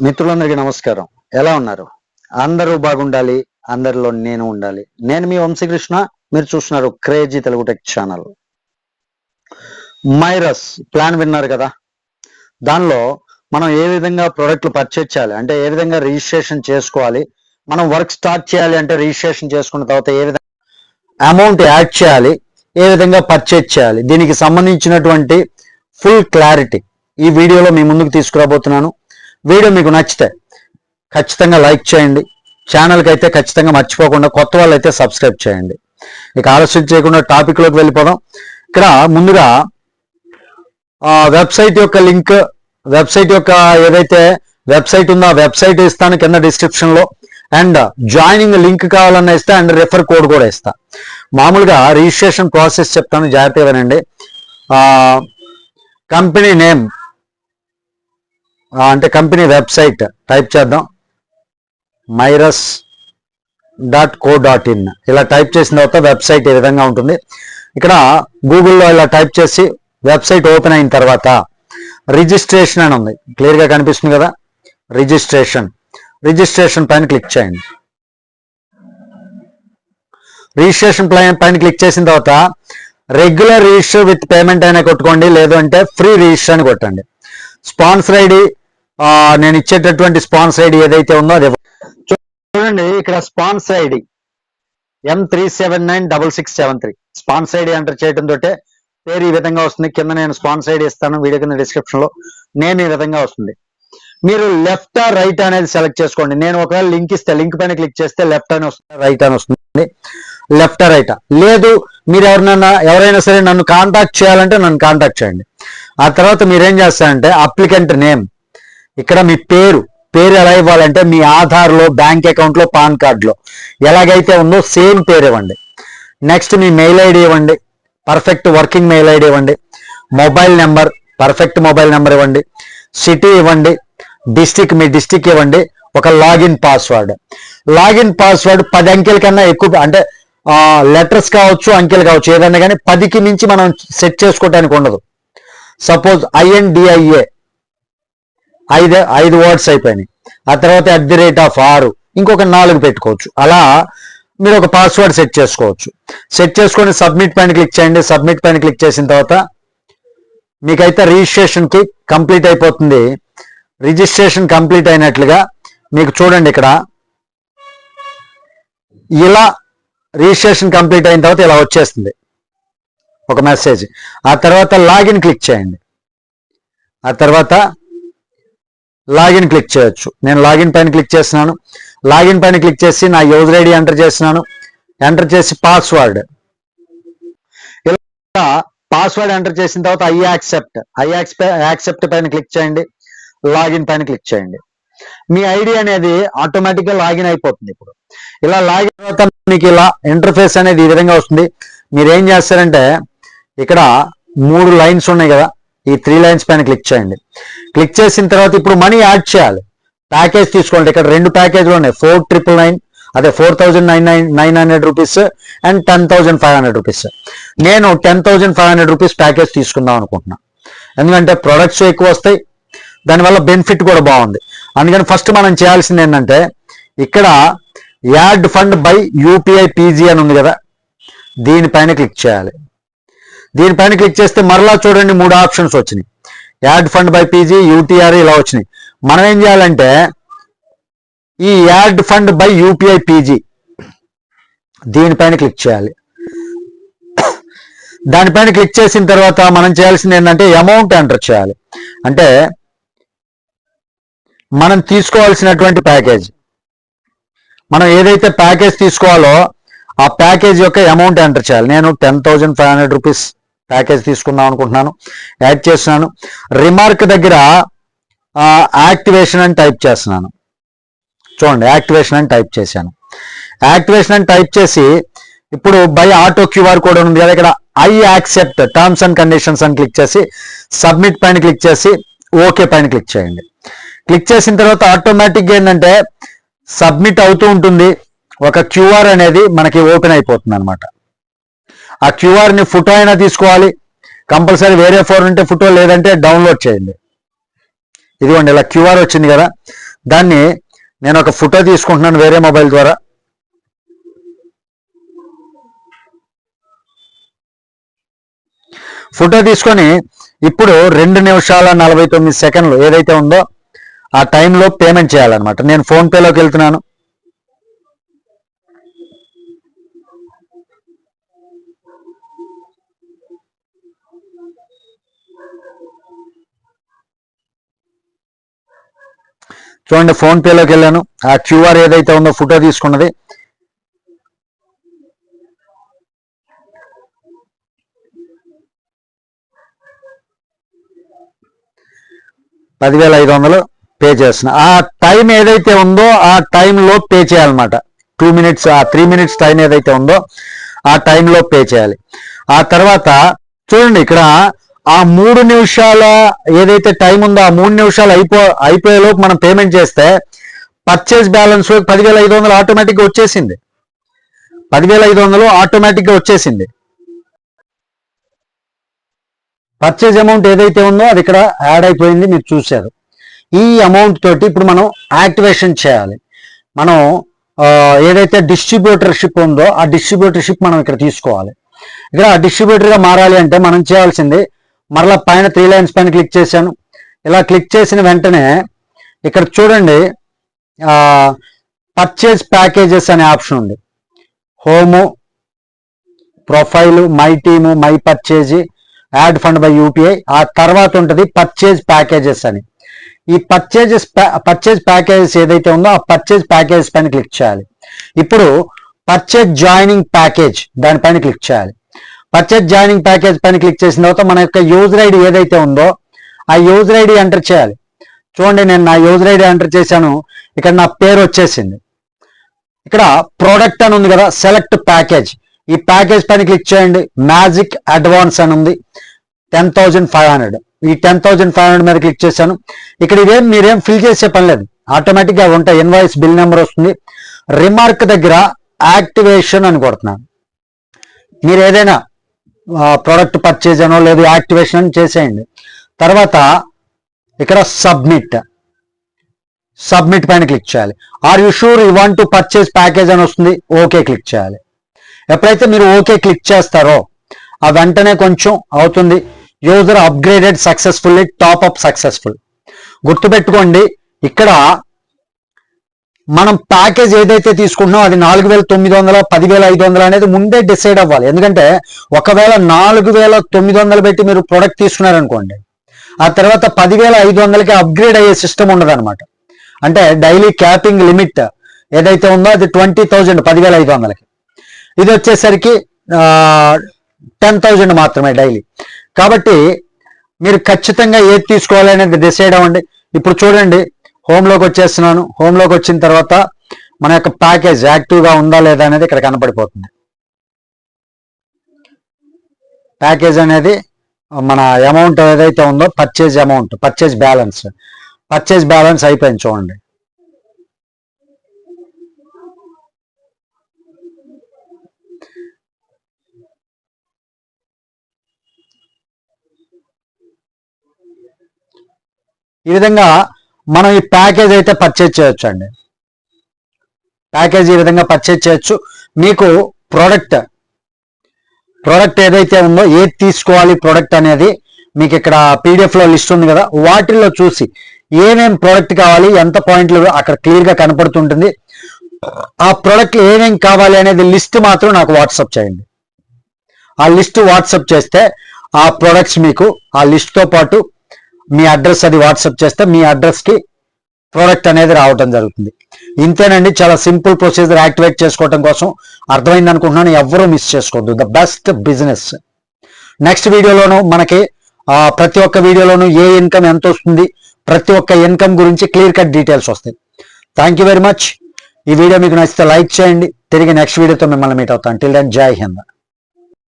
మిత్రులందరికీ నమస్కారం. ఎలా ఉన్నారు? అందరూ బాగుండాలి, అందరిలో నేను ఉండాలి. నేను మీ వంశీకృష్ణ. మీరు చూస్తున్నారు క్రేజీ తెలుగు టెక్ ఛానల్. మైరస్ ప్లాన్ విన్నారు కదా. దానిలో మనం ఏ విధంగా ప్రోడక్ట్లు పర్చేజ్ చేయాలి అంటే ఏ విధంగా రిజిస్ట్రేషన్ చేసుకోవాలి, మనం వర్క్ స్టార్ట్ చేయాలి అంటే రిజిస్ట్రేషన్ చేసుకున్న తర్వాత ఏ విధంగా అమౌంట్ యాడ్ చేయాలి, ఏ విధంగా పర్చేజ్ చేయాలి, దీనికి సంబంధించినటువంటి ఫుల్ క్లారిటీ ఈ వీడియోలో మీ ముందుకు తీసుకురాబోతున్నాను. వీడియో మీకు నచ్చితే ఖచ్చితంగా లైక్ చేయండి. ఛానల్కి అయితే ఖచ్చితంగా మర్చిపోకుండా కొత్త వాళ్ళు అయితే సబ్స్క్రైబ్ చేయండి. ఇక ఆలస్యం చేయకుండా టాపిక్లోకి వెళ్ళిపోదాం. ఇక్కడ ముందుగా వెబ్సైట్ యొక్క లింక్, వెబ్సైట్ యొక్క ఏదైతే వెబ్సైట్ ఉందో ఆ వెబ్సైట్ ఇస్తాను కింద డిస్క్రిప్షన్లో. అండ్ జాయినింగ్ లింక్ కావాలన్నా ఇస్తా, అండ్ రెఫర్ కోడ్ కూడా ఇస్తా. మామూలుగా రిజిస్ట్రేషన్ ప్రాసెస్ చెప్తాను, జాగ్రత్తగా వినండి. కంపెనీ నేమ్ అంటే కంపెనీ వెబ్సైట్ టైప్ చేద్దాం, myras.co.in. ఇలా టైప్ చేసిన తర్వాత వెబ్సైట్ ఈ విధంగా ఉంటుంది. ఇక్కడ గూగుల్లో ఇలా టైప్ చేసి వెబ్సైట్ ఓపెన్ అయిన తర్వాత రిజిస్ట్రేషన్ అని ఉంది, క్లియర్గా కనిపిస్తుంది కదా. రిజిస్ట్రేషన్ పైన క్లిక్ చేయండి. రిజిస్ట్రేషన్ పైన క్లిక్ చేసిన తర్వాత రెగ్యులర్ రిజిస్టర్ విత్ పేమెంట్ అయినా కొట్టుకోండి, లేదు అంటే ఫ్రీ రిజిస్టర్ అని కొట్టండి. స్పాన్సర్ ఐడి నేను ఇచ్చేటటువంటి స్పాన్సర్ ఐడి ఏదైతే ఉందో అదే చూడండి. ఇక్కడ sponsor ID M3796673 sponsor ID enter చేయడం తోటే పేరు ఈ విధంగా వస్తుంది. కింద నేను స్పాన్సర్ ఐడి ఇస్తాను వీడియో కింద డిస్క్రిప్షన్ లో. నేమ్ ఈ విధంగా వస్తుంది. మీరు లెఫ్ట్ రైట్ అనేది సెలెక్ట్ చేసుకోండి. నేను ఒకవేళ లింక్ ఇస్తే లింక్ పైన క్లిక్ చేస్తే లెఫ్ట్ అని వస్తుంది, రైట్ అని వస్తుంది. లెఫ్ట్ రైట్ లేదు, మీరు ఎవరైనా సరే నన్ను కాంటాక్ట్ చేయాలంటే నన్ను కాంటాక్ట్ చేయండి. ఆ తర్వాత మీరేం చేస్తారంటే అప్లికెంట్ నేమ్, ఇక్కడ మీ పేరు ఎలా ఇవ్వాలంటే మీ ఆధార్లో, బ్యాంక్ అకౌంట్లో, పాన్ కార్డులో ఎలాగైతే ఉందో సేమ్ పేరు ఇవ్వండి. నెక్స్ట్ మీ మెయిల్ ఐడి ఇవ్వండి, పర్ఫెక్ట్ వర్కింగ్ మెయిల్ ఐడి ఇవ్వండి. Mobile number, perfect mobile number ఇవ్వండి. సిటీ ఇవ్వండి. డిస్టిక్, మీ డిస్టిక్ ఇవ్వండి. ఒక లాగిన్ పాస్వర్డ్ 10 అంకెల కన్నా ఎక్కువ, అంటే లెటర్స్ కావచ్చు, అంకెలు కావచ్చు, ఏదైనా కానీ 10కి మించి మనం సెట్ చేసుకోవడానికి ఉండదు. సపోజ్ INDIA 5 వర్డ్స్ అయిపోయినాయి. ఆ తర్వాత @6 ఇంకొక 4 పెట్టుకోవచ్చు. అలా మీరు ఒక పాస్వర్డ్ సెట్ చేసుకోవచ్చు. సెట్ చేసుకొని సబ్మిట్ పైన క్లిక్ చేయండి. సబ్మిట్ పైన క్లిక్ చేసిన తర్వాత మీకైతే రిజిస్ట్రేషన్కి కంప్లీట్ అయిపోతుంది. రిజిస్ట్రేషన్ కంప్లీట్ అయినట్లుగా మీకు చూడండి. ఇక్కడ ఇలా రిజిస్ట్రేషన్ కంప్లీట్ అయిన తర్వాత ఇలా వచ్చేస్తుంది ఒక మెసేజ్. ఆ తర్వాత లాగిన్ క్లిక్ చేయండి. ఆ తర్వాత లాగిన్ క్లిక్ చేయొచ్చు. నేను లాగిన్ పైన క్లిక్ చేస్తున్నాను. లాగిన్ పైన క్లిక్ చేసి నా యూజర్ ఐడి ఎంటర్ చేస్తున్నాను. ఎంటర్ చేసి పాస్వర్డ్, ఇలా పాస్వర్డ్ ఎంటర్ చేసిన తర్వాత ఐ యాక్సెప్ట్ పైన క్లిక్ చేయండి. లాగిన్ పైన క్లిక్ చేయండి. మీ ఐడి అనేది ఆటోమేటిక్గా లాగిన్ అయిపోతుంది. ఇప్పుడు ఇలా లాగిన్ తర్వాత మీకు ఇలా ఇంటర్ఫేస్ అనేది ఈ విధంగా వస్తుంది. మీరు ఏం చేస్తారంటే ఇక్కడ 3 లైన్స్ ఉన్నాయి కదా, ఈ 3 లైన్స్ పైన క్లిక్ చేయండి. క్లిక్ చేసిన తర్వాత ఇప్పుడు మనీ యాడ్ చేయాలి. ప్యాకేజ్ తీసుకోండి. ఇక్కడ 2 ప్యాకేజ్లు ఉన్నాయి, 4999, అదే 4999 రూపీస్ అండ్ 10,500 రూపీస్. నేను 10,500 రూపీస్ ప్యాకేజ్ తీసుకుందాం అనుకుంటున్నాను. ఎందుకంటే ప్రొడక్ట్స్ ఎక్కువ వస్తాయి, దానివల్ల బెనిఫిట్ కూడా బాగుంది. అందుకని ఫస్ట్ మనం చేయాల్సింది ఏంటంటే ఇక్కడ add fund by UPI PG అని ఉంది కదా, దీనిపైన క్లిక్ చేయాలి. దీనిపైన క్లిక్ చేస్తే మరలా చూడండి 3 ఆప్షన్స్ వచ్చినాయి. Add fund by PG, UTR ఇలా వచ్చినాయి. మనం ఏం చేయాలంటే ఈ add fund by UPI PG దీనిపైన క్లిక్ చేయాలి. దానిపైన క్లిక్ చేసిన తర్వాత మనం చేయాల్సింది ఏంటంటే అమౌంట్ ఎంటర్ చేయాలి. అంటే మనం తీసుకోవాల్సినటువంటి ప్యాకేజ్, మనం ఏదైతే ప్యాకేజ్ తీసుకోవాలో ఆ ప్యాకేజ్ యొక్క అమౌంట్ ఎంటర్ చేయాలి. నేను 10,500 రూపీస్ ప్యాకేజ్ తీసుకుందాం అనుకుంటున్నాను. యాడ్ చేస్తున్నాను. రిమార్క్ దగ్గర యాక్టివేషన్ అని టైప్ చేస్తున్నాను. చూడండి, యాక్టివేషన్ అని టైప్ చేశాను. యాక్టివేషన్ అని టైప్ చేసి ఇప్పుడు బై ఆటో QR కోడ్ ఉంది కదా, ఇక్కడ I accept terms and conditions అని క్లిక్ చేసి సబ్మిట్ పైన క్లిక్ చేసి ఓకే పైన క్లిక్ చేయండి. క్లిక్ చేసిన తర్వాత ఆటోమేటిక్గా ఏంటంటే సబ్మిట్ అవుతూ ఉంటుంది. ఒక QR అనేది మనకి ఓపెన్ అయిపోతుంది అనమాట. ఆ QRని ఫోటో అయినా తీసుకోవాలి, కంపల్సరీ వేరే ఫోన్ ఉంటే ఫోటో, లేదంటే డౌన్లోడ్ చేయండి. ఇదిగోండి ఇలా QR వచ్చింది కదా, దాన్ని నేను ఒక ఫోటో తీసుకుంటున్నాను వేరే మొబైల్ ద్వారా. ఫోటో తీసుకొని ఇప్పుడు 2 నిమిషాల 49 సెకండ్లు ఏదైతే ఉందో ఆ టైంలో పేమెంట్ చేయాలన్నమాట. నేను ఫోన్పేలోకి వెళ్తున్నాను. చూడండి, ఫోన్పేలోకి వెళ్ళాను. ఆ క్యూఆర్ ఏదైతే ఉందో ఫోటో తీసుకున్నది $10,500 పే చేస్తున్నా. ఆ టైం ఏదైతే ఉందో ఆ టైంలో పే చేయాలన్నమాట. 2 minutes, ఆ 3 minutes టైం ఏదైతే ఉందో ఆ టైంలో పే చేయాలి. ఆ తర్వాత చూడండి, ఇక్కడ ఆ 3 నిమిషాల ఏదైతే టైం ఉందో ఆ 3 నిమిషాలు అయిపోయేలోపు మనం పేమెంట్ చేస్తే పర్చేజ్ బ్యాలెన్స్ 10,500 ఆటోమేటిక్గా వచ్చేసింది. 10,500 ఆటోమేటిక్గా వచ్చేసింది. పర్చేజ్ అమౌంట్ ఏదైతే ఉందో అది ఇక్కడ యాడ్ అయిపోయింది, మీరు చూశారు. ఈ అమౌంట్ తోటి ఇప్పుడు మనం యాక్టివేషన్ చేయాలి. మనం ఏదైతే డిస్ట్రిబ్యూటర్షిప్ ఉందో ఆ డిస్ట్రిబ్యూటర్షిప్ మనం ఇక్కడ తీసుకోవాలి. ఇక్కడ డిస్ట్రిబ్యూటర్గా మారాలి అంటే మనం చేయాల్సింది మరలా పైన 3 lines పైన క్లిక్ చేశాను. ఇలా క్లిక్ చేసిన వెంటనే ఇక్కడ చూడండి పర్చేజ్ ప్యాకేజెస్ అనే ఆప్షన్ ఉంది. Home, profile, my team, my purchase, add fund by UPI. ఆ తర్వాత ఉంటుంది పర్చేజ్ ప్యాకేజెస్ అని. ఈ పర్చేజ్ ప్యాకేజెస్ ఏదైతే ఉందో ఆ పర్చేజ్ ప్యాకేజెస్ పైన క్లిక్ చేయాలి. ఇప్పుడు పర్చేజ్ జాయినింగ్ ప్యాకేజ్ దానిపైన క్లిక్ చేయాలి. పర్చేజ్ జాయినింగ్ ప్యాకేజ్ పైన క్లిక్ చేసిన తర్వాత మన యొక్క యూజర్ ఐడి ఏదైతే ఉందో ఆ యూజర్ ఐడి ఎంటర్ చేయాలి. చూడండి, నేను నా యూజర్ ఐడి ఎంటర్ చేశాను. ఇక్కడ నా పేరు వచ్చేసింది. ఇక్కడ ప్రోడక్ట్ అని ఉంది కదా, సెలెక్ట్ ప్యాకేజ్. ఈ ప్యాకేజ్ పైన క్లిక్ చేయండి. మ్యాజిక్ అడ్వాన్స్ అని ఉంది, 10,500. ఈ 10,500 మీద క్లిక్ చేశాను. ఇక్కడ మీరేం ఫిల్ చేసే పని లేదు, ఆటోమేటిక్గా ఉంటాయి. ఇన్వాయిస్ బిల్ నెంబర్ వస్తుంది. రిమార్క్ దగ్గర యాక్టివేషన్ అని కొడుతున్నాను. మీరు ఏదైనా ప్రోడక్ట్ పర్చేజ్ అనో లేదు యాక్టివేషన్ అని చేసేయండి. తర్వాత ఇక్కడ సబ్మిట్ పైన క్లిక్ చేయాలి. Are you sure you want to purchase package అని వస్తుంది, ఓకే క్లిక్ చేయాలి. ఎప్పుడైతే మీరు ఓకే క్లిక్ చేస్తారో ఆ వెంటనే కొంచెం అవుతుంది. User upgraded successfully, top-up successful. గుర్తుపెట్టుకోండి, ఇక్కడ మనం ప్యాకేజ్ ఏదైతే తీసుకుంటున్నాం అది 4,900 10,500 అనేది ముందే డిసైడ్ అవ్వాలి. ఎందుకంటే ఒకవేళ 4,900 పెట్టి మీరు ప్రొడక్ట్ తీసుకున్నారనుకోండి, ఆ తర్వాత 10,500కి అప్గ్రేడ్ అయ్యే సిస్టమ్ ఉండదు అనమాట. అంటే డైలీ క్యాపింగ్ లిమిట్ ఏదైతే ఉందో అది 20,000 10,500కి. ఇది వచ్చేసరికి 10,000 మాత్రమే డైలీ. కాబట్టి మీరు ఖచ్చితంగా ఏది తీసుకోవాలి అనేది డిసైడ్ అవ్వండి. ఇప్పుడు చూడండి, హోమ్లోకి వచ్చేస్తున్నాను. హోమ్లోకి వచ్చిన తర్వాత మన యొక్క ప్యాకేజ్ యాక్టివ్గా ఉందా లేదా అనేది ఇక్కడ కనపడిపోతుంది. ప్యాకేజ్ అనేది మన అమౌంట్ ఏదైతే ఉందో పర్చేజ్ అమౌంట్, పర్చేజ్ బ్యాలెన్స్ అయిపోయింది చూడండి. ఈ విధంగా మనం ఈ ప్యాకేజ్ అయితే పర్చేజ్ చేయొచ్చు అండి. ప్యాకేజ్ ఈ విధంగా పర్చేజ్ చేయొచ్చు. మీకు ప్రోడక్ట్ ఏదైతే ఉందో ఏది తీసుకోవాలి ప్రోడక్ట్ అనేది మీకు ఇక్కడ పీడిఎఫ్లో లిస్ట్ ఉంది కదా, వాటిల్లో చూసి ఏమేం ప్రోడక్ట్ కావాలి, ఎంత పాయింట్లు అక్కడ క్లియర్గా కనపడుతుంటుంది. ఆ ప్రోడక్ట్ ఏమేం కావాలి అనేది లిస్ట్ మాత్రం నాకు వాట్సాప్ చేయండి. ఆ లిస్ట్ వాట్సాప్ చేస్తే ఆ ప్రోడక్ట్స్ మీకు ఆ లిస్ట్తో పాటు మీ అడ్రస్ అది వాట్సాప్ చేస్తే మీ అడ్రస్కి ప్రోడక్ట్ అనేది రావడం జరుగుతుంది. ఇంతేనండి, చాలా సింపుల్ ప్రొసీజర్ యాక్టివేట్ చేసుకోవడం కోసం. అర్థమైంది అనుకుంటున్నాను, ఎవ్వరూ మిస్ చేసుకోవద్దు. The best business. నెక్స్ట్ వీడియోలోనూ మనకి ప్రతి ఒక్క వీడియోలోనూ ఏ ఇన్కమ్ ఎంత వస్తుంది, ప్రతి ఒక్క ఇన్కమ్ గురించి క్లియర్ కట్ డీటెయిల్స్ వస్తాయి. Thank you very much. ఈ వీడియో మీకు నచ్చితే లైక్ చేయండి. తిరిగి నెక్స్ట్ వీడియోతో మిమ్మల్ని మీట్ అవుతాను. టిల్ దెన్ జై హింద్.